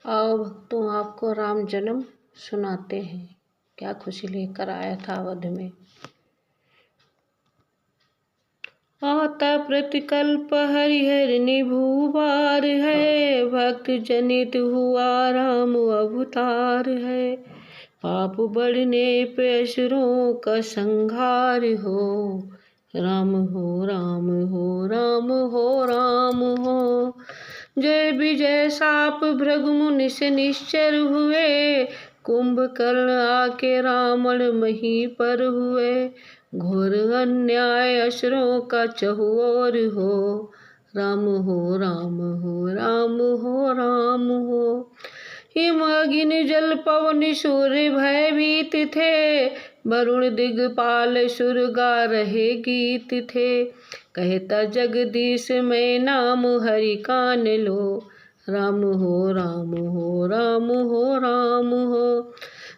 आओ भक्तों, आपको राम जन्म सुनाते हैं। क्या खुशी लेकर आया था अवध में। आता प्रतिकल्प हरिहर निभुवार है, भक्त जनित हुआ राम अवतार है। पाप बढ़ने पे असुरों का संहार हो, राम हो राम हो राम हो राम हो। जय विजय साप भृगु मुनि से निश्चर हुए, कुंभकर्ण आके रावण मही पर हुए। घोर अन्याय असुरों का चहुओर हो, राम हो राम हो राम हो राम हो। हिम अग्नि जल पवन सूर्य भयभीत थे, वरुण दिगपाल सुर गा रहे गीत थे। कहता जगदीश मैं नाम हरि कान लो, राम हो राम हो राम हो राम हो।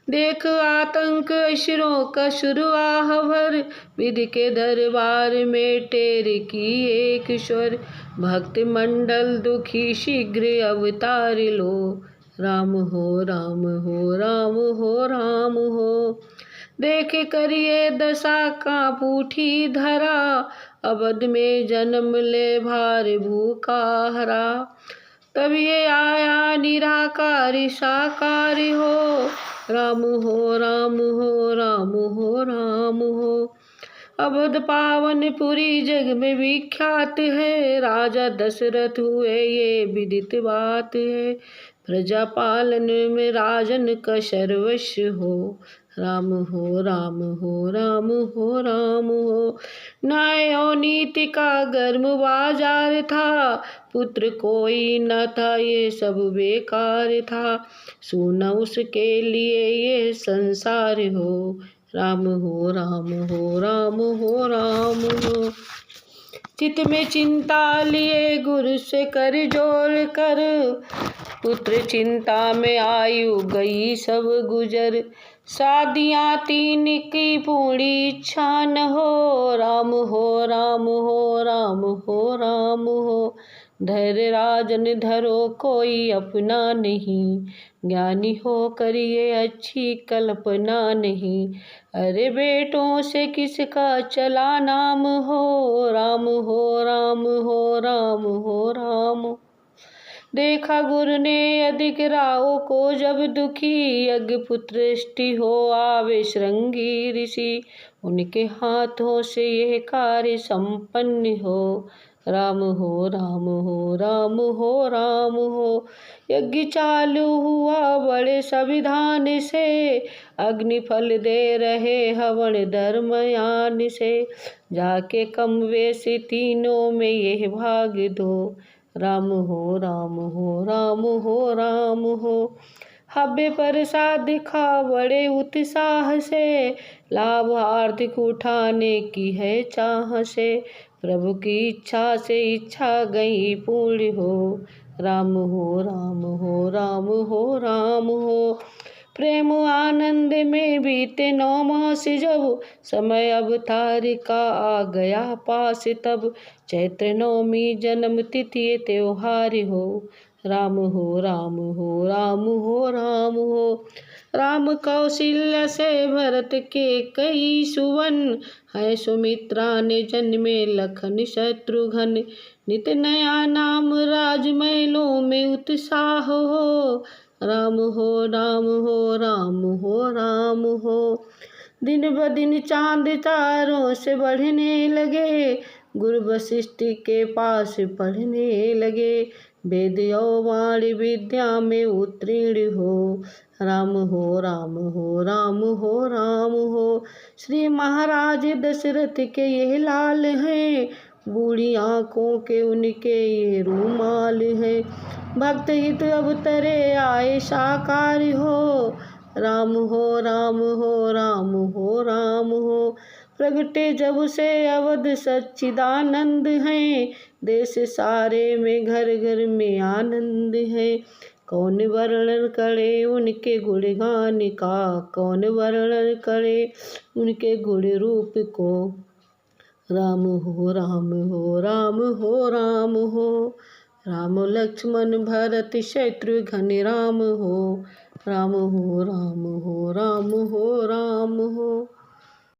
देख आतंक असुरों का सुरवाह भर, विधि के दरबार में टेर की एक स्वर। भक्त मंडल दुखी शीघ्र अवतार लो, राम हो राम हो राम हो राम हो। देख करिए दशा काँप उठी धरा, अवध में जन्म ले भार भूखा हरा। तब ये आया निराकारी साकारी हो, राम हो राम हो राम हो राम हो। अवध पावन पुरी जग में विख्यात है, राजा दशरथ हुए ये विदित बात है। प्रजा पालन में राजन का सर्वस्व हो, राम हो राम हो राम हो राम हो। न्याय और नीति का गर्म बाजार था, पुत्र कोई न था ये सब बेकार था। सुना उसके लिए ये संसार हो, राम हो राम हो राम हो राम हो। चित में चिंता लिए गुरु से कर जोड़ कर, पुत्र चिंता में आयु गई सब गुजर। शादियाँ तीन की पूरी इच्छा न हो, राम हो राम हो राम हो राम हो। धैर्य राजन धरो कोई अपना नहीं, ज्ञानी हो करिए अच्छी कल्पना नहीं। अरे बेटों से किसका चला नाम हो, राम हो राम हो राम हो राम। देखा गुरु ने अधिक राव को जब दुखी, यज्ञ पुत्रष्टि हो आवे श्रृंगी ऋषि। उनके हाथों से यह कार्य संपन्न हो, राम हो राम हो राम हो राम हो। यज्ञ चालू हुआ बड़े संविधान से, अग्नि फल दे रहे हवन धर्मयान से। जाके कम वेशी तीनों में यह भाग दो, राम हो राम हो राम हो राम हो। हव्य प्रसाद खा बड़े उत्साह से, लाभ आर्थिक उठाने की है चाह से। प्रभु की इच्छा से इच्छा गई पूर्ण हो, राम हो राम हो राम हो राम हो। प्रेम आनंद में बीते 9 मास जब, समय अवतार का आ गया पास तब। चैत्र नवमी जन्म तिथि त्योहार हो, राम हो राम हो राम हो राम हो। राम कौशल्या से भरत के कई सुवन, है सुमित्रा ने जन्मे लखन शत्रुघ्न। नित नया नाम राजमहलों में उत्साह हो, राम हो राम हो राम हो राम हो। दिन ब दिन चांद तारों से बढ़ने लगे, गुरु वशिष्ठ के पास पढ़ने लगे। वेद और वाणी विद्या में उत्तीर्ण हो, राम हो राम हो राम हो राम हो। श्री महाराज दशरथ के ये लाल हैं, बूढ़ी आँखों के उनके ये रूमाल हैं। भक्त हित अवतरे आए साकार हो, राम हो राम हो राम हो राम हो। प्रगटे जब से अवध सच्चिदानंद हैं, देश सारे में घर घर में आनंद है। कौन वर्णन करे उनके गुणगान का, कौन वर्णन करे उनके गुण रूप को। राम हो राम हो राम हो राम हो। राम लक्ष्मण भरत शत्रुघ्न राम हो, राम हो राम हो राम हो राम हो।